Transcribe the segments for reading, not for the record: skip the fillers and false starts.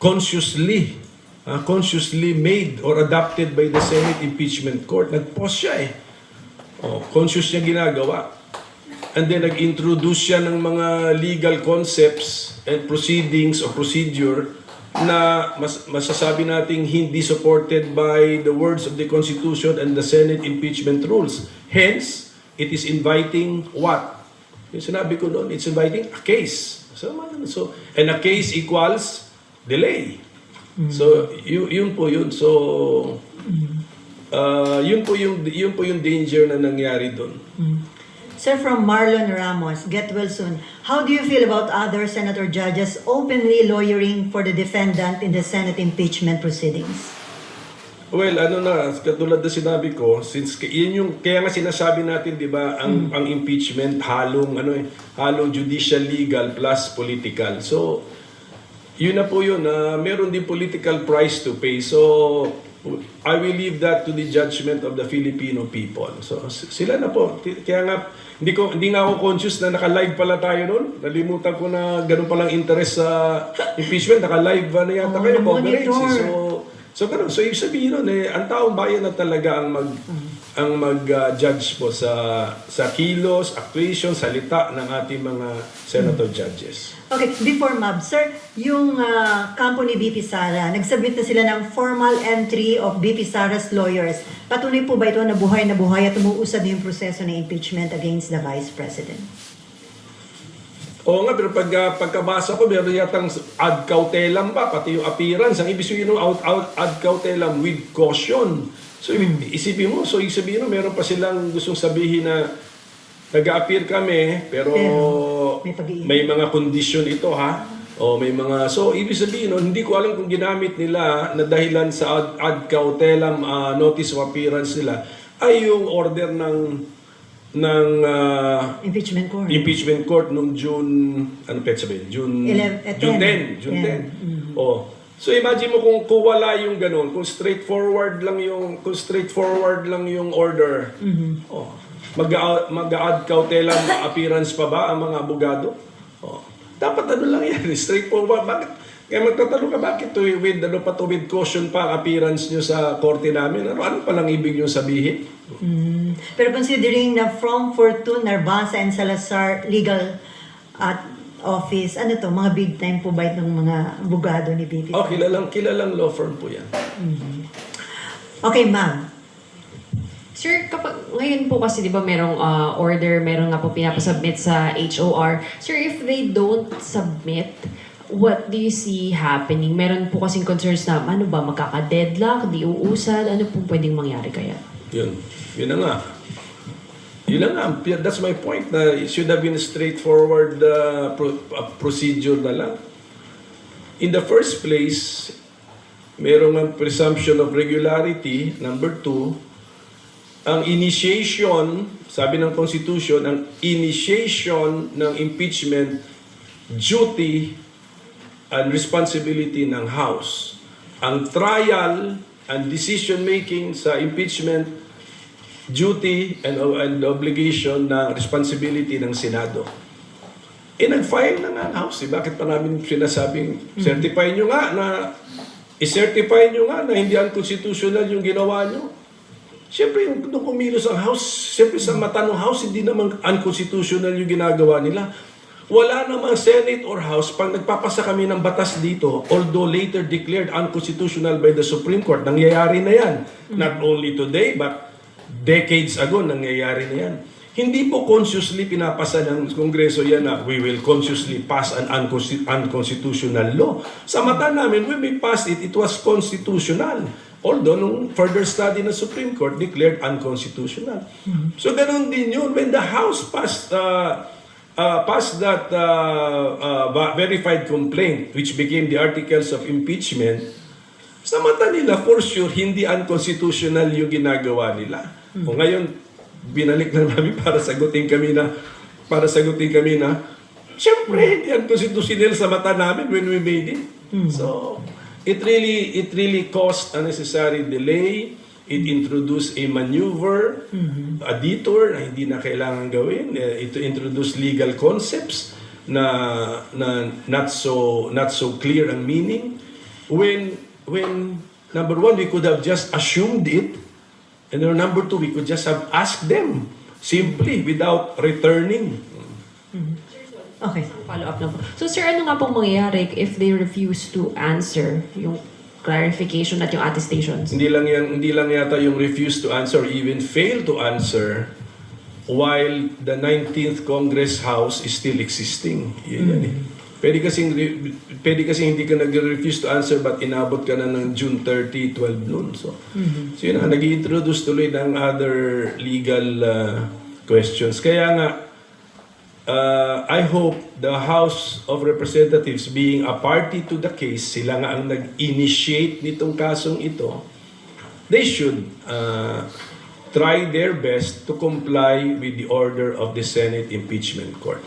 consciously made or adopted by the Senate Impeachment Court. Nag-pause siya eh. Conscious niya ginagawa. And then nag-introduce siya ng mga legal concepts and proceedings or procedure na masasabi nating hindi supported by the words of the Constitution and the Senate impeachment rules. Hence, it is inviting what? Yung sinabi ko noon, it's inviting a case. So, and a case equals delay. So, yun po yun. So, yun po yung danger na nangyari doon. Sir, from Marlon Ramos, get well soon. How do you feel about other senator judges openly lawyering for the defendant in the Senate impeachment proceedings? Well, katulad na sinabi ko, since yun yung kaya nga sinasabi natin, 'di ba, ang impeachment halong judicial legal plus political. So, yun na po yun, meron din political price to pay. So, I will leave that to the judgment of the Filipino people. So, sila na po. Kaya nga, hindi nga ako conscious na naka-live pala tayo noon. Nalimutan ko na ganun palang interest sa impeachment. Naka-live na yata kayo, coverage. So, ganun. So, ibig sabihin nun, ang taong bayan na talaga ang mag-judge po sa kilos, actuation, salita ng ating mga senator judges. Okay, before Mab, sir, yung kampo ni BP Sara, nagsubmit na sila ng formal entry of BP Sara's lawyers. Patuloy po ba ito na buhay at umuusad yung proseso ng impeachment against the Vice President? Oo nga, pero pagkabasa ko, meron yatang ad cautelam pa, pati yung appearance. Ang ibig sabihin ng ad cautelam with caution. So, isipin mo, so ibig sabihin mo, meron pa silang gustong sabihin na nag-a-appear kami, pero may mga condition ito, ha? O may mga, so ibig sabihin, hindi ko alam kung ginamit nila na dahilan sa ad cautelam notice of appearance nila ay yung order ng impeachment court noong June, ano petsa ba yun? June 10. Oh. So imagine mo kung wala yung ganun, kung straightforward lang yung order. Oh. Mag-a-ad cautelam appearance pa ba ang mga abogado? Oh. Dapat lang yan, straightforward. Bakit? Kaya magtatanong ka, bakit with caution pa ang appearance nyo sa korte namin? Ano palang ibig nyo sabihin? Pero considering na from Fortune, Narbasa, and Salazar legal office, mga big time po ba itong mga abogado ni BP? Oh, kilalang law firm po yan. Okay, ma'am. Sir, kapag ngayon po kasi 'di ba merong order, meron nga po pinapasubmit sa HOR. Sir, if they don't submit, what do you see happening? Meron po kasing concerns na magkaka-deadlock, di uusad, ano po pwedeng mangyari kaya? Yun na nga. That's my point, na it should have been a straightforward procedure na lang. In the first place, merong ang presumption of regularity. Number 2, ang initiation, sabi ng Constitution, ang initiation ng impeachment, duty and responsibility ng House. Ang trial and decision-making sa impeachment, duty and obligation na responsibility ng Senado. Nag-file na nga ang House. Bakit pa namin sinasabing, certify nyo nga na hindi unconstitutional yung ginawa nyo? Siyempre, nung kumilos ang House, siyempre sa mata ng House, hindi naman unconstitutional yung ginagawa nila. Wala namang Senate or House, pag nagpapasa kami ng batas dito, although later declared unconstitutional by the Supreme Court, nangyayari na yan. Not only today, but decades ago, nangyayari na yan. Hindi po consciously pinapasa ng Kongreso yan na we will consciously pass an unconstitutional law. Sa mata namin, when we passed it, it was constitutional. Although, nung further study ng Supreme Court, declared unconstitutional. So, ganun din yun. When the House passed that verified complaint, which became the articles of impeachment, sa mata nila, for sure, hindi unconstitutional yung ginagawa nila. O ngayon, binalik lang namin para sagutin kami na, syempre, hindi unconstitutional sa mata namin when we made it. So, it really caused unnecessary delay. It introduced a maneuver, a detour na hindi na kailangan gawin. It introduced legal concepts na not so clear ang meaning. when number one, we could have just assumed it, and then number two, we could just have asked them simply without returning. Okay. Follow-up lang po. So sir, ano nga pong mangyayari if they refuse to answer yung clarification at yung attestations? Hindi lang yata yung refuse to answer or even fail to answer while the 19th Congress House is still existing. Yan eh. Pwede kasing hindi ka nag-refuse to answer but inabot ka na ng June 30, 12 noon. So yun na, nag-introduce tuloy ng other legal questions. Kaya nga, I hope the House of Representatives being a party to the case, sila nga ang nag-initiate nitong kasong ito, they should try their best to comply with the order of the Senate Impeachment Court.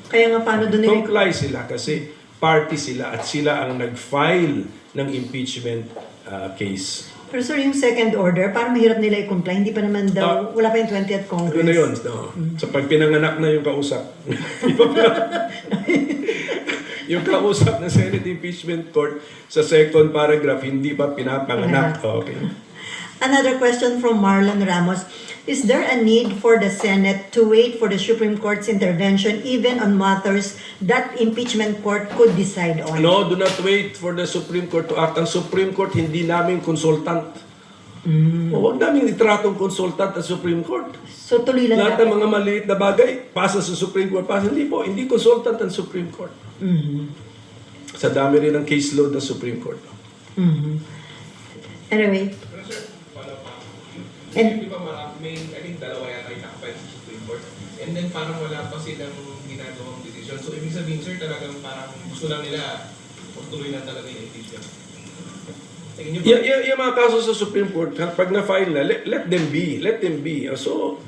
Kaya nga paano doon nila Comply sila kasi party sila at sila ang nag-file ng impeachment case. Pero sir, yung second order, parang mahirap nila i-comply. Hindi pa naman daw, wala pa yung 20th Congress. Ano na yun? No? So pag pinanganak na yung kausap, yung kausap ng Senate Impeachment Court sa second paragraph, hindi pa pinapanganak. Okay. Another question from Marlon Ramos. Is there a need for the Senate to wait for the Supreme Court's intervention even on matters that impeachment court could decide on? No, do not wait for the Supreme Court to act. Ang Supreme Court, hindi namin consultant. Huwag namin itratong consultant ang Supreme Court. So tuloy lang Lahat ng mga maliit na bagay, pasa sa Supreme Court. Pasa, hindi consultant ang Supreme Court. Sa dami rin ng caseload ng Supreme Court. Anyway. Pero sir, follow up. And- Di ba may, I think dalawa yata yung nakapile sa Supreme Court. And then parang wala pa silang ginagawang decision. So ibig sabihin sir, talagang parang gusto lang nila tuloy na talaga yung impeachment. Tingin niyo ba? Yung mga kaso sa Supreme Court, pag na-file na, let them be. Let them be. So,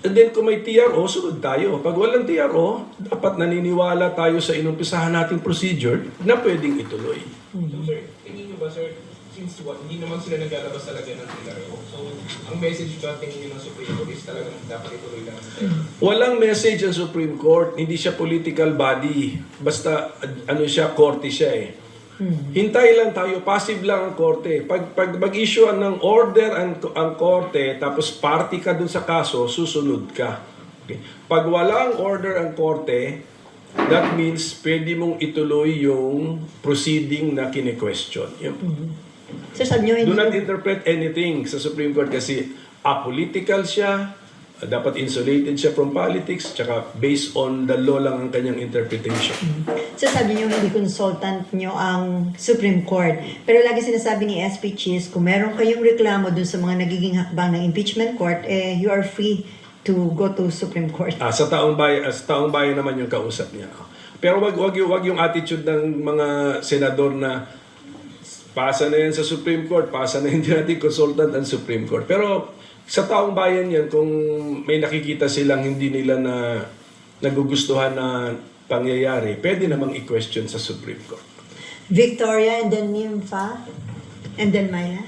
and then kung may TRO, sunod tayo. Pag walang TRO, dapat naniniwala tayo sa inumpisahan nating procedure na pwedeng ituloy. So sir, tingin niyo ba sir, since hindi naman sila naglalabas talaga ng TRO. So, ang message ba tingin niyo ng Supreme Court is talagang dapat ituloy lang ang TRO? Walang message ang Supreme Court. Hindi siya political body. Basta, siya, korte siya eh. Hintay lang tayo. Passive lang ang korte. Pag mag-issue ng order ang korte, tapos party ka dun sa kaso, susunod ka. Okay. Pag walang order ang korte, that means pwede mong ituloy yung proceeding na kine-question. Yun. Sir, sabi nyo, Do hindi not interpret anything sa Supreme Court kasi apolitical siya, dapat insulated siya from politics, tsaka based on the law lang ang kanyang interpretation. Sir, sabi nyo, hindi consultant nyo ang Supreme Court. Pero lagi sinasabi ni SP Cheese, kung meron kayong reklamo dun sa mga nagiging hakbang ng impeachment court, you are free to go to Supreme Court. Sa taong bayan naman yung kausap niya. Pero wag yung attitude ng mga senador na pasa na yan sa Supreme Court, pasa na hindi natin consultant ang Supreme Court. Pero sa taong bayan yan, kung may nakikita silang hindi nila na nagugustuhan na pangyayari, pwede namang i-question sa Supreme Court. Victoria, and then Nympha, and then Maya.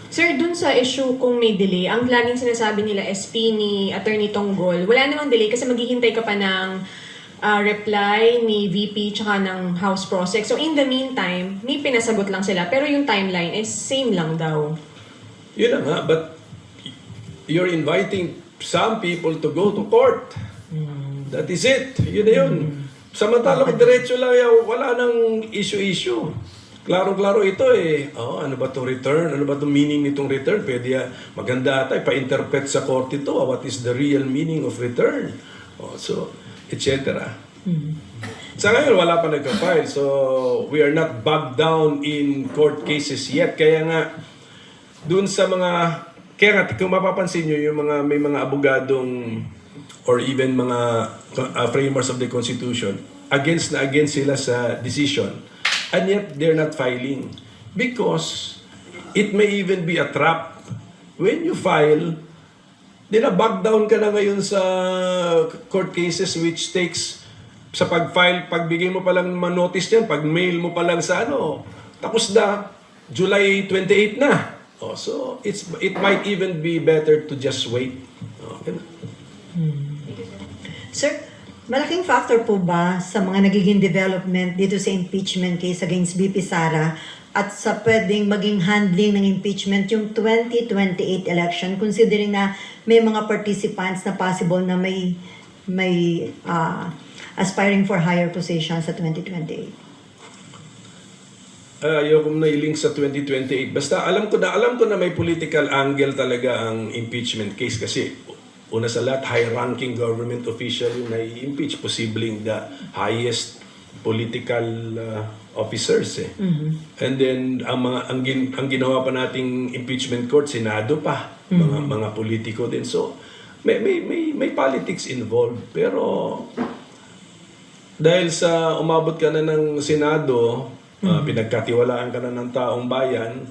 Sir, dun sa issue kung may delay, ang laging sinasabi nila SP ni Attorney Tonggol, wala namang delay kasi maghihintay ka pa ng reply ni VP tsaka ng House Prosec. So in the meantime, may pinasagot lang sila pero yung timeline is same lang daw. Yun na nga, but you're inviting some people to go to court. That is it. Yun na yun. Samantalang diretso lang yan, wala nang issue-issue. Klarong-klaro ito eh. Ano ba itong return? Ano ba itong meaning nitong return? Pwede maganda ata, pa-interpret sa court ito. What is the real meaning of return? So, etc. Sa ngayon, wala pa nagka-file. So, we are not bogged down in court cases yet. Kaya nga, dun sa mga... Kaya nga, kung mapapansin nyo, yung may mga abogadong or even mga framers of the Constitution, against sila sa decision. And yet, they're not filing. Because it may even be a trap. When you file, back down ka na ngayon sa court cases which takes, sa pag-file, pagbigay mo pa lang notice yan, pag-mail mo pa lang sa tapos na, July 28 na. So, it might even be better to just wait. Okay. Sir, Malaking factor po ba sa mga nagiging development dito sa impeachment case against BP Sara at sa pwedeng maging handling ng impeachment yung 2028 election, considering na may mga participants na possible na may aspiring for higher position sa 2028? Ayoko na i-link sa 2028. Basta alam ko na may political angle talaga ang impeachment case kasi una sa lahat, high-ranking government official yung nai-impeach, posibleng the highest political officers eh. And then ang ginawa pa nating impeachment court, Senado pa, mga politiko din. So may politics involved, pero dahil sa umabot ka na ng Senado, pinagkatiwalaan ka na ng taong bayan,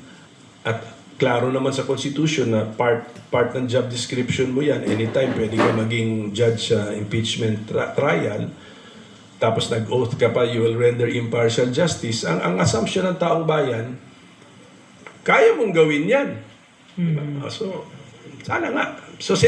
at klaro naman sa Constitution na part ng job description mo yan, anytime pwede ka maging judge sa impeachment trial, tapos nag-oath ka pa, you will render impartial justice. Ang assumption ng taong bayan, kaya mong gawin yan. So, sana nga. So sila